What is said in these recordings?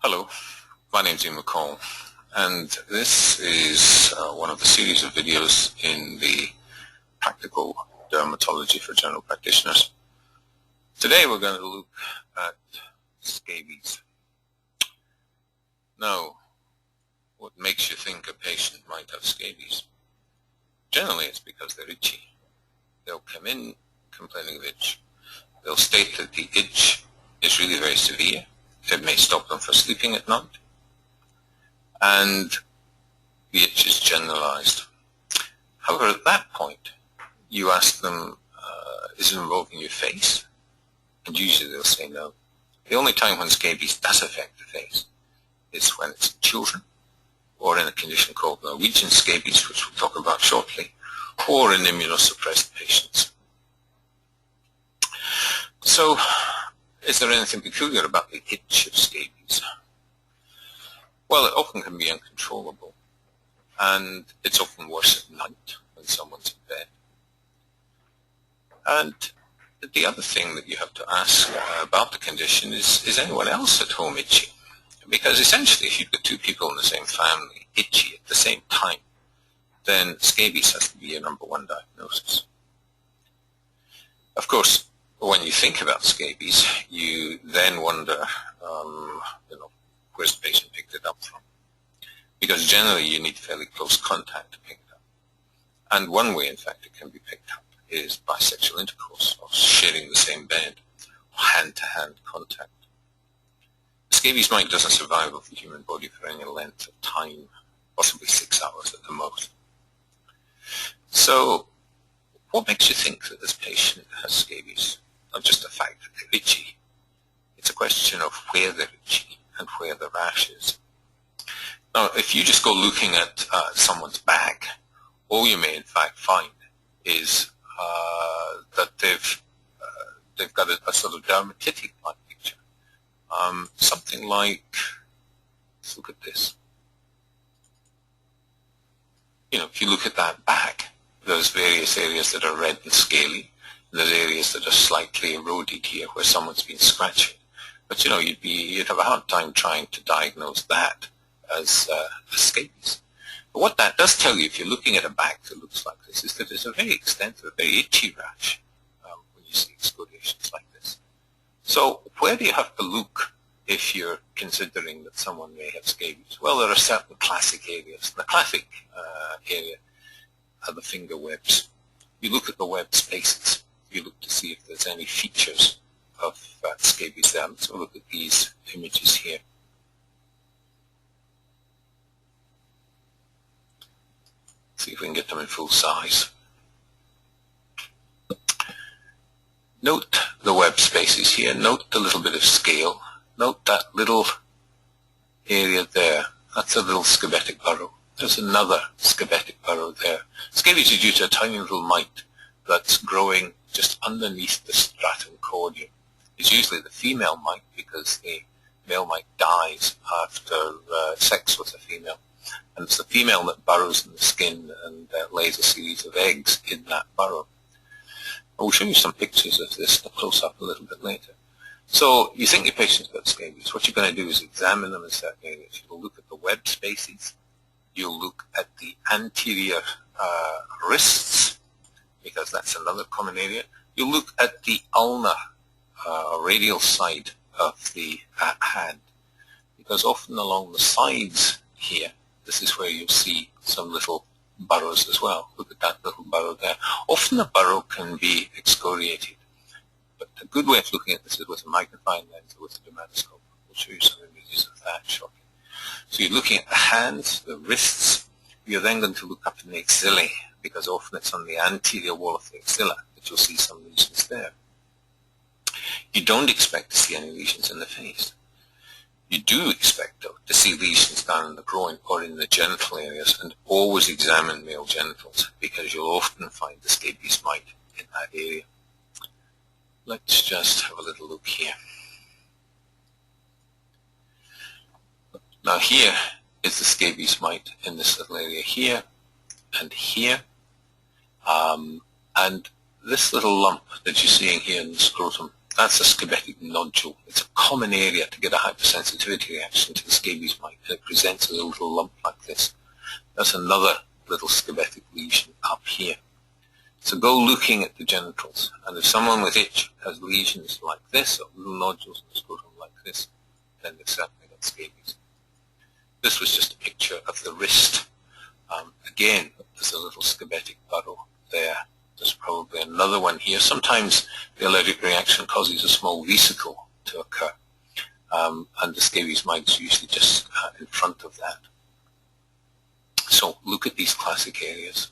Hello, my name is Ian McCall, and this is one of the series of videos in the Practical Dermatology for General Practitioners. Today we're going to look at scabies. Now, what makes you think a patient might have scabies? Generally it's because they're itchy. They'll come in complaining of itch. They'll state that the itch is really very severe. It may stop them from sleeping at night, and the itch is generalized. However, at that point, you ask them, is it involving your face? And usually they'll say no. The only time when scabies does affect the face is when it's in children, or in a condition called Norwegian scabies, which we'll talk about shortly, or in immunosuppressed patients. So, is there anything peculiar about the itch of scabies? Well, it often can be uncontrollable, and it's often worse at night when someone's in bed. And the other thing that you have to ask about the condition is anyone else at home itchy? Because essentially, if you've got two people in the same family itchy at the same time, then scabies has to be your number one diagnosis. Of course, when you think about scabies, you then wonder, where's the patient picked it up from? Because generally you need fairly close contact to pick it up. And one way, in fact, it can be picked up is by sexual intercourse, or sharing the same bed, or hand-to-hand contact. The scabies mite doesn't survive of the human body for any length of time, possibly 6 hours at the most. So, what makes you think that this patient has scabies? Not just the fact that they're itchy. It's a question of where they're itchy and where the rash is. Now, if you just go looking at someone's back, all you may in fact find is that they've got a sort of dermatitic-like picture. Something like, let's look at this. If you look at that back, there's various areas that are red and scaly. There's areas that are slightly eroded here where someone's been scratching. But you'd have a hard time trying to diagnose that as scabies. But what that does tell you, if you're looking at a back that looks like this, is that it's a very extensive, very itchy rash when you see excoriations like this. So where do you have to look if you're considering that someone may have scabies? Well, there are certain classic areas. The classic area are the finger webs. You look at the web spaces. You look to see if there's any features of scabies there. So look at these images here. See if we can get them in full size. Note the web spaces here. Note the little bit of scale. Note that little area there. That's a little scabetic burrow. There's another scabetic burrow there. Scabies are due to a tiny little mite that's growing just underneath the stratum cordium. It's usually the female mite because the male mite dies after sex with a female. And it's the female that burrows in the skin and lays a series of eggs in that burrow. I will show you some pictures of this close up a little bit later. So you think your patient's got scabies. What you're going to do is examine them in certain areas. You'll look at the web spaces. You'll look at the anterior wrists, because that's another common area. You look at the ulnar, radial side of the hand, because often along the sides here, this is where you'll see some little burrows as well. Look at that little burrow there. Often the burrow can be excoriated, but a good way of looking at this is with a magnifying lens or with a dermatoscope. We'll show you some images of that shortly. So you're looking at the hands, the wrists. You're then going to look up in the axillae, because often it's on the anterior wall of the axilla that you'll see some lesions there. You don't expect to see any lesions in the face. You do expect, though, to see lesions down in the groin or in the genital areas, and always examine male genitals, because you'll often find the scabies mite in that area. Let's just have a little look here. Now here is the scabies mite in this little area here and here. And this little lump that you're seeing here in the scrotum, That's a scabetic nodule. It's a common area to get a hypersensitivity reaction to the scabies mite, and it presents as a little lump like this. That's another little scabetic lesion up here. So go looking at the genitals, and if someone with itch has lesions like this, or little nodules in the scrotum like this, then they've certainly got scabies. This was just a picture of the wrist. Again, there's a little scabetic burrow there. There's probably another one here. Sometimes the allergic reaction causes a small vesicle to occur, and the scabies mite's usually just in front of that. So look at these classic areas.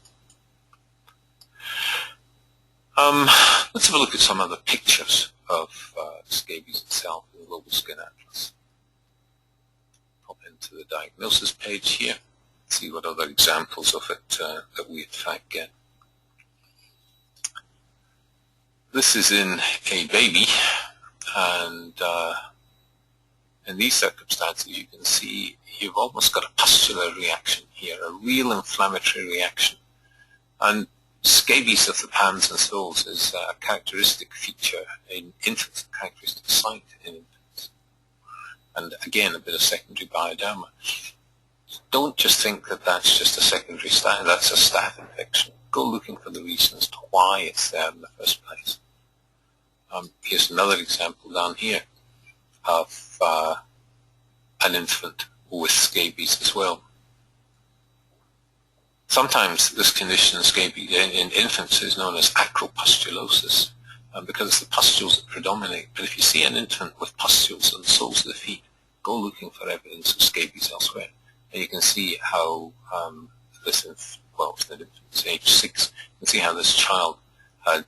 Let's have a look at some other pictures of scabies itself in the Global Skin Atlas. Pop into the diagnosis page here, see what other examples of it that we in fact get. This is in a baby, and in these circumstances you can see you've almost got a pustular reaction here, a real inflammatory reaction. And scabies of the pans and soles is a characteristic feature in infants, a characteristic site in infants. And again, a bit of secondary bioderma. Don't just think that that's just a secondary staph, that's a staph infection. Go looking for the reasons to why it's there in the first place. Here's another example down here of an infant with scabies as well. Sometimes this condition in infants is known as acropustulosis, because it's the pustules that predominate. But if you see an infant with pustules on the soles of the feet, go looking for evidence of scabies elsewhere. And you can see how this infant, well, it's an infant, it's age 6, you can see how this child had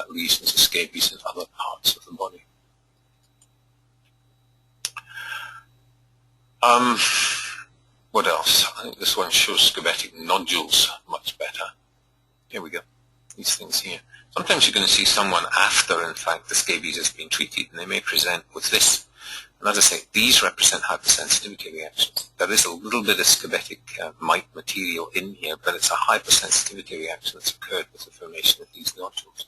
lesions of scabies in other parts of the body. What else? I think this one shows scabetic nodules much better. Here we go. These things here. Sometimes you're going to see someone after, in fact, the scabies has been treated, and they may present with this. And as I say, these represent hypersensitivity reactions. There is a little bit of scabetic mite material in here, but it's a hypersensitivity reaction that's occurred with the formation of these nodules.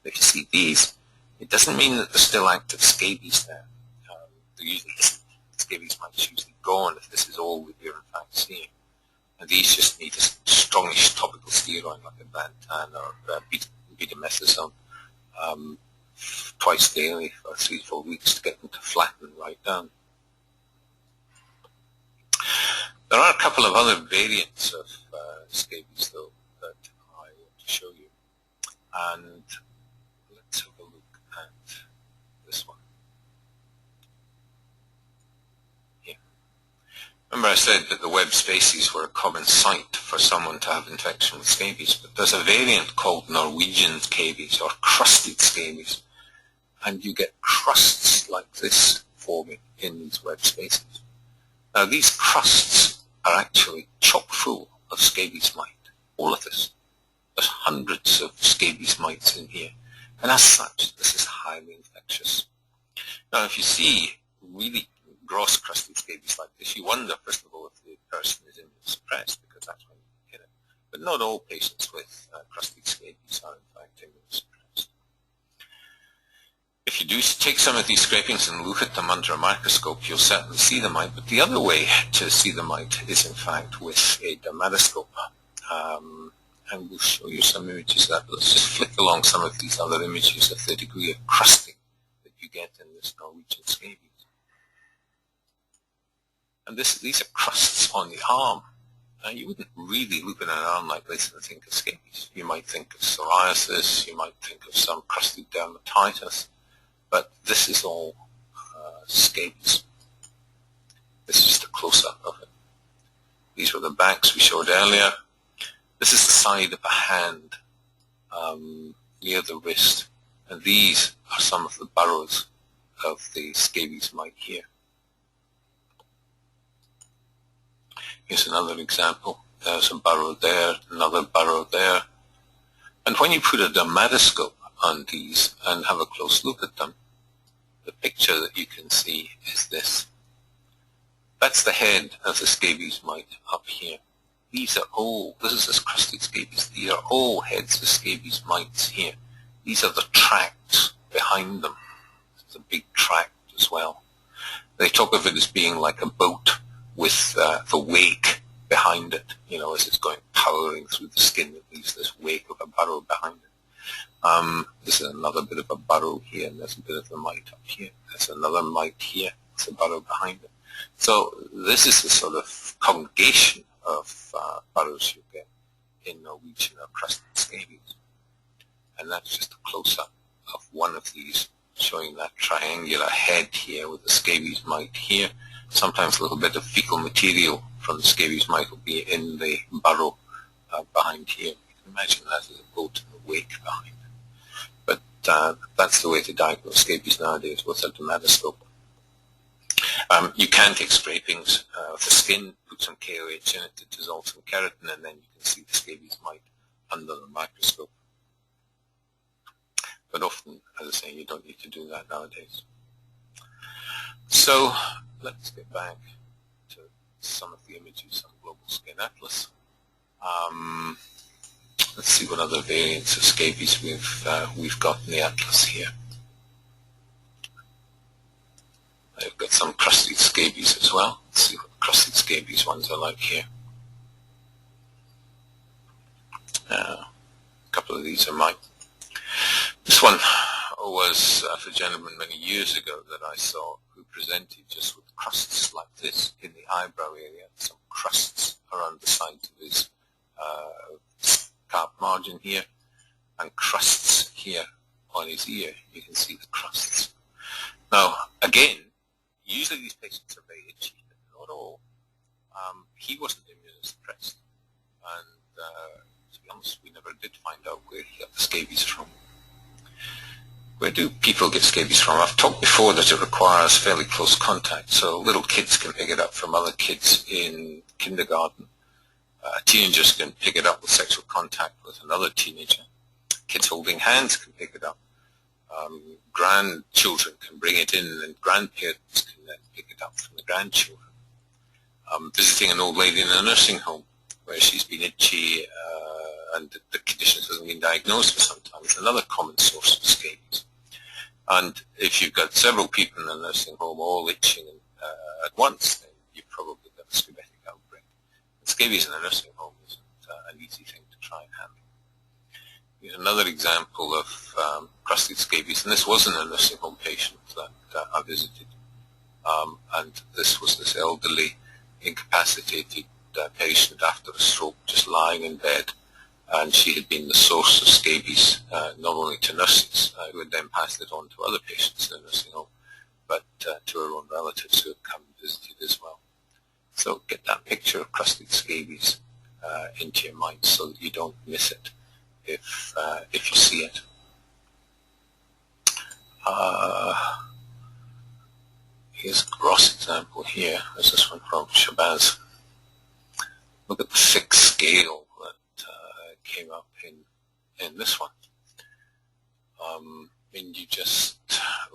And if you see these, it doesn't mean that there's still active scabies there. There usually isn't. Scabies might usually gone if this is all that you're in fact seeing. And these just need a strongish topical steroid like a Bantan or betamethasone twice daily for 3 to 4 weeks to get them to flatten right down. There are a couple of other variants of scabies though that I want to show you. And let's have a look at this one. Remember I said that the web spaces were a common site for someone to have infection with scabies, but there's a variant called Norwegian scabies or crusted scabies, and you get crusts like this forming in these web spaces. Now these crusts are actually chock full of scabies mite, all of this. There's hundreds of scabies mites in here, and as such this is highly infectious. Now if you see really gross crusted scabies like this, you wonder, first of all, if the person is immunosuppressed, because that's when you get it. But not all patients with crusted scabies are, in fact, immunosuppressed. If you do take some of these scrapings and look at them under a microscope, you'll certainly see the mite. But the other way to see the mite is, in fact, with a dermatoscope. And we'll show you some images of that. Let's just flick along some of these other images of the degree of crusting that you get in this Norwegian scabies. And these are crusts on the arm. Now, you wouldn't really look at an arm like this and think of scabies. You might think of psoriasis, you might think of some crusted dermatitis, but this is all scabies. This is just a close-up of it. These were the backs we showed earlier. This is the side of a hand near the wrist, and these are some of the burrows of the scabies mite here. Here's another example. There's a burrow there, another burrow there. And when you put a dermatoscope on these and have a close look at them, the picture that you can see is this. That's the head of the scabies mite up here. These are all, this is this crusted scabies, these are all heads of scabies mites here. These are the tracts behind them. It's a big tract as well. They talk of it as being like a boat with the wake behind it, as it's going powering through the skin. It leaves this wake of a burrow behind it. This is another bit of a burrow here, and there's a bit of the mite up here. There's another mite here. There's a burrow behind it. So this is the sort of congregation of burrows you get in Norwegian or crusted scabies. And that's just a close-up of one of these, showing that triangular head here with the scabies mite here. Sometimes a little bit of fecal material from the scabies mite will be in the burrow behind here. You can imagine that as a boat in the wake behind it. But that's the way to diagnose scabies nowadays with a dermatoscope. You can take scrapings of the skin, put some KOH in it to dissolve some keratin, and then you can see the scabies mite under the microscope. But often, as I say, you don't need to do that nowadays. So let's get back to some of the images on Global Skin Atlas. Let's see what other variants of scabies we've got in the atlas here. I've got some crusted scabies as well. Let's see what the crusted scabies ones are like here. A couple of these are mine. This one was for a gentleman many years ago that I saw who presented just with crusts like this in the eyebrow area, some crusts around the sides of his scalp margin here, and crusts here on his ear. You can see the crusts. Now, again, usually these patients are very itchy, but not all. He wasn't immunosuppressed, and to be honest, we never did find out where he got the scabies from. Where do people get scabies from? I've talked before that it requires fairly close contact, so little kids can pick it up from other kids in kindergarten. Teenagers can pick it up with sexual contact with another teenager. Kids holding hands can pick it up. Grandchildren can bring it in, and grandparents can then pick it up from the grandchildren. Visiting an old lady in a nursing home where she's been itchy and the condition hasn't been diagnosed for some time. It's another common source of scabies. And if you've got several people in a nursing home all itching at once, then you've probably got a scabitic outbreak. And scabies in a nursing home isn't an easy thing to try and handle. Here's another example of crusted scabies, and this wasn't a nursing home patient that I visited. And this was this elderly, incapacitated patient after a stroke, just lying in bed, and she had been the source of scabies, not only to nurses who had then passed it on to other patients in the nursing home, but to her own relatives who had come and visited as well. So get that picture of crusted scabies into your mind so that you don't miss it if you see it. Here's a gross example here. There's this one from Scabies. Look at the thick scale that came up in this one. And you just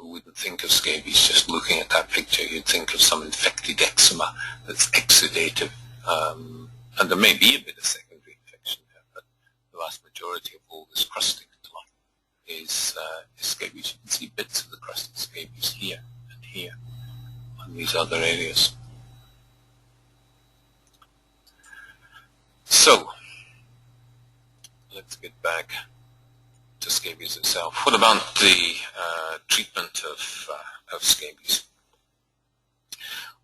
wouldn't think of scabies just looking at that picture. You'd think of some infected eczema that's exudative. And there may be a bit of secondary infection there, but the vast majority of all this crusting is scabies. You can see bits of the crusted scabies here and here on these other areas. So, let's get back to scabies itself. What about the treatment of scabies?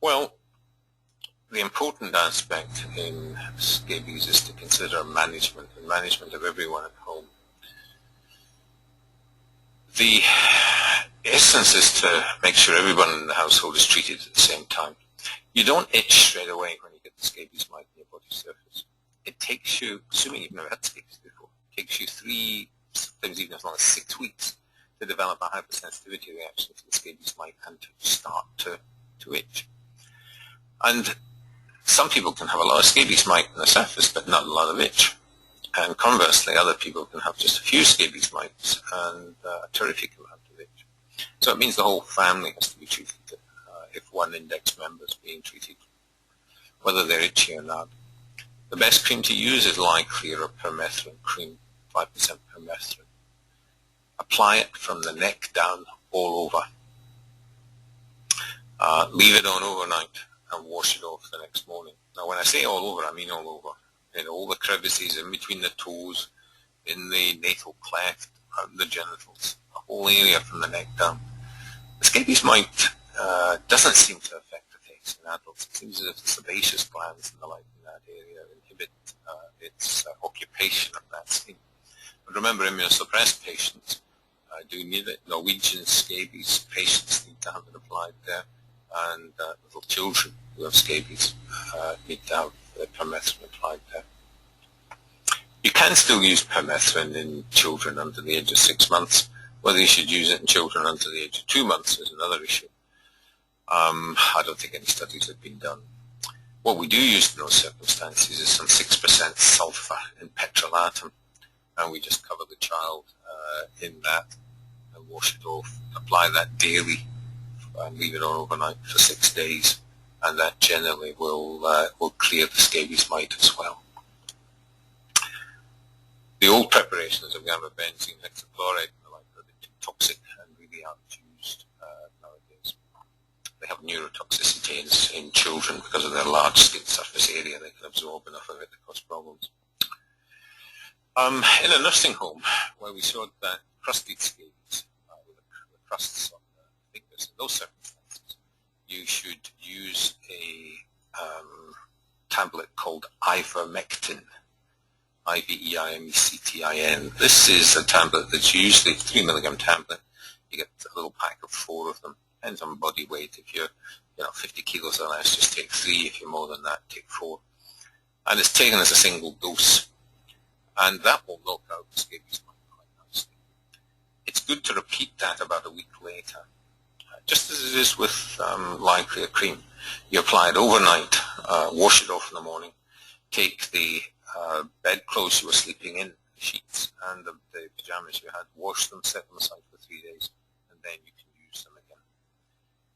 Well, the important aspect in scabies is to consider management, and management of everyone at home. The essence is to make sure everyone in the household is treated at the same time. You don't itch straight away when you get the scabies mite on your body surface. It takes you, assuming you've never had scabies before, it takes you 3, sometimes even as long as 6 weeks to develop a hypersensitivity reaction to the scabies mite and to start to itch. And some people can have a lot of scabies mite on the surface, but not a lot of itch. And conversely, other people can have just a few scabies mites and a terrific amount of itch. So it means the whole family has to be treated if one index member is being treated, whether they're itchy or not. The best cream to use is lye clear or permethrin cream, 5% permethrin. Apply it from the neck down all over. Leave it on overnight and wash it off the next morning. Now when I say all over, I mean all over. All the crevices in between the toes, in the natal cleft, around the genitals, the whole area from the neck down. The scabies mite doesn't seem to affect the face in adults. It seems as if the sebaceous glands and the like in that area inhibit its occupation of that skin. But remember, immunosuppressed patients do need it. Norwegian scabies patients need to have it applied there, and little children who have scabies need to have permethrin applied there. You can still use permethrin in children under the age of 6 months. Whether you should use it in children under the age of 2 months is another issue. I don't think any studies have been done. What we do use in those circumstances is some 6% sulfur in petrolatum, and we just cover the child in that and wash it off. Apply that daily and leave it on overnight for 6 days, and that generally will clear the scabies mite as well. The old preparations of gabapentine, hexachloride, and the like are a bit too toxic and really aren't used nowadays. They have neurotoxicity in children because of their large skin surface area. They can absorb enough of it to cause problems. In a nursing home where we saw that crusted scabies with the crusts on the fingers, in those circumstances, you should use a tablet called ivermectin. I-V-E-I-M-E-C-T-I-N. This is a tablet that's usually a 3 milligram tablet. You get a little pack of 4 of them. Depends on body weight. If you're 50 kilos or less, just take 3. If you're more than that, take 4. And it's taken as a single dose. And that will knock out the scabies mite quite nicely. It's good to repeat that about a week later. Just as it is with lime clear cream. You apply it overnight, wash it off in the morning, take the bedclothes you were sleeping in, the sheets, and the pajamas you had, wash them, set them aside for 3 days, and then you can use them again.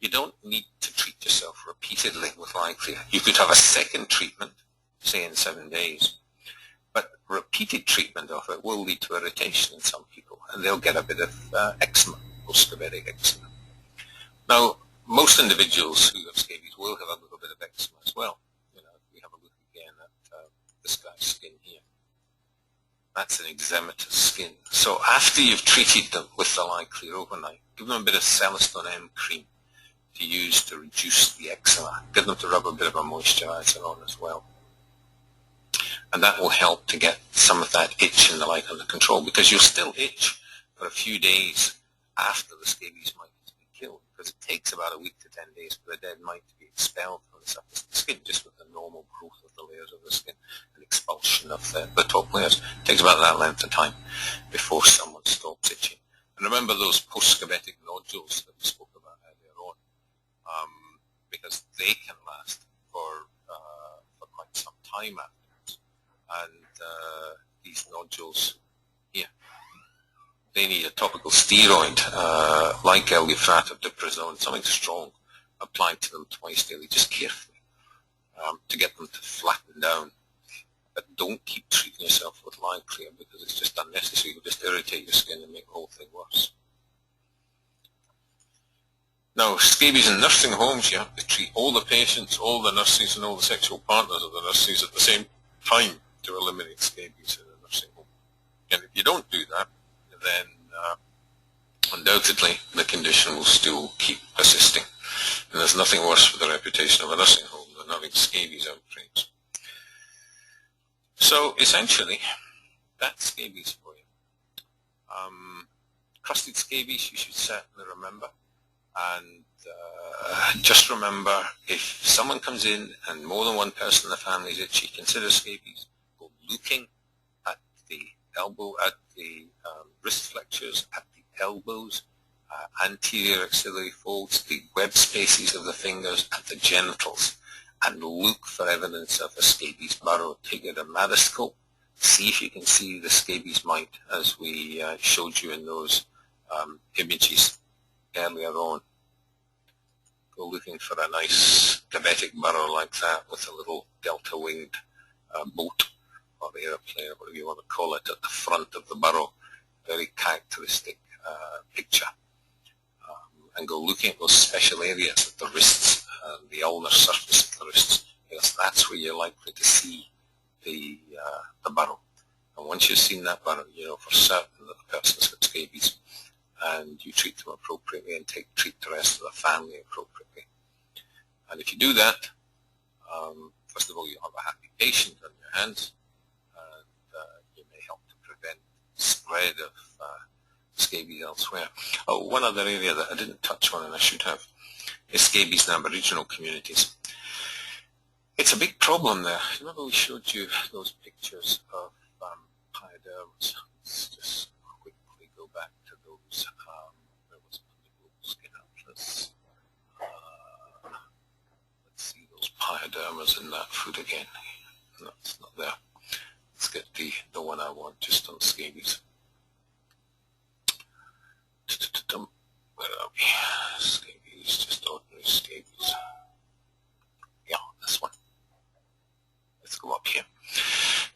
You don't need to treat yourself repeatedly with lime clear. You could have a second treatment, say in 7 days, but repeated treatment of it will lead to irritation in some people, and they'll get a bit of eczema, post-scabetic eczema. Now, most individuals who have scabies will have a little bit of eczema as well. We have a look again at this guy's skin here. That's an eczematous skin. So after you've treated them with the lime clear overnight, give them a bit of Celestone M cream to use to reduce the eczema. Get them to rub a bit of a moisturizer on as well. And that will help to get some of that itch and the like under control, because you'll still itch for a few days after the scabies mite has been killed, because it takes about a week to 10 days for the dead mite to be expelled from the surface of the skin, just with the normal growth of the layers of the skin and expulsion of the top layers. It takes about that length of time before someone stops itching. And remember those post-scabetic nodules that we spoke about earlier on, because they can last for quite some time afterwards. And these nodules here, they need a topical steroid like L-Lufrat or Diprazone, something strong, applied to them twice daily, just carefully, to get them to flatten down. But don't keep treating yourself with lime clear, because it's just unnecessary. It'll just irritate your skin and make the whole thing worse. Now, scabies in nursing homes, you have to treat all the patients, all the nurses, and all the sexual partners of the nurses at the same time to eliminate scabies in a nursing home. And if you don't do that, then undoubtedly the condition will still keep persisting. And there's nothing worse for the reputation of a nursing home than having scabies outbreaks. So essentially, that's scabies for you. Crusted scabies you should certainly remember. And just remember, if someone comes in and more than one person in the family is itchy, consider scabies. Go looking at the elbow, at the wrist flexures, at the elbows, anterior axillary folds, the web spaces of the fingers, at the genitals, and look for evidence of a scabies burrow. Take a dermatoscope, see if you can see the scabies mite as we showed you in those images earlier on. Go looking for a nice diabetic burrow like that with a little delta-winged boat or airplane, or whatever you want to call it, at the front of the burrow. Very characteristic picture. and go looking at those special areas at the wrists and the ulnar surface of the wrists, because that's where you're likely to see the burrow. And once you've seen that burrow, you know for certain that the person's got scabies, and you treat them appropriately and treat the rest of the family appropriately. And if you do that, first of all, you'll have a happy patient on your hands, and you may help to prevent the spread of scabies elsewhere. Oh, one other area that I didn't touch on, and I should have, is scabies in Aboriginal communities. It's a big problem there. Remember we showed you those pictures of pyodermas? Let's just quickly go back to those. Where was it? The global skin atlas. Let's see those pyodermas in that food again. No, it's not there. Let's get the one I want, just on scabies. Where are we? Scabies, just ordinary scabies. Yeah, this one. Let's go up here.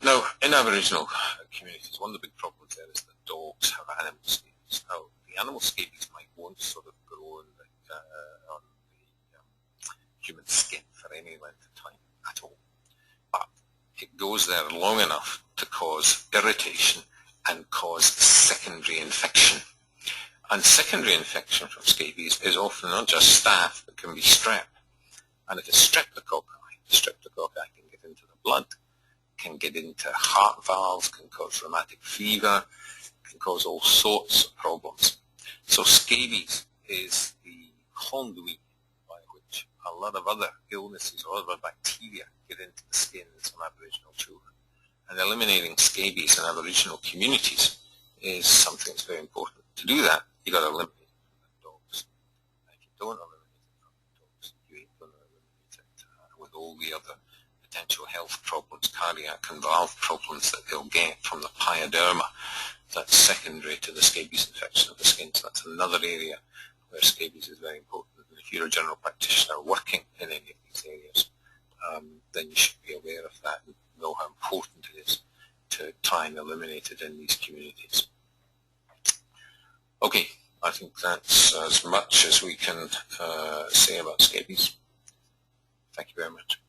Now, in Aboriginal communities, one of the big problems there is that dogs have animal scabies. Now, the animal scabies might once sort of grow on the human skin for any length of time at all. But it goes there long enough to cause irritation and cause secondary infection. And secondary infection from scabies is often not just staph, but can be strep. And if it's streptococci can get into the blood, can get into heart valves, can cause rheumatic fever, can cause all sorts of problems. So scabies is the conduit by which a lot of other illnesses or other bacteria get into the skins of Aboriginal children. And eliminating scabies in Aboriginal communities is something that's very important. To do that, you've got to eliminate it from the dogs. And if you don't eliminate it from the dogs, you ain't going to eliminate it with all the other potential health problems, cardiac and valve problems that they'll get from the pyoderma. That's secondary to the scabies infection of the skin. So that's another area where scabies is very important. And if you're a general practitioner working in any of these areas, then you should be aware of that and know how important it is to try and eliminate it in these communities. Okay, I think that's as much as we can say about scabies. Thank you very much.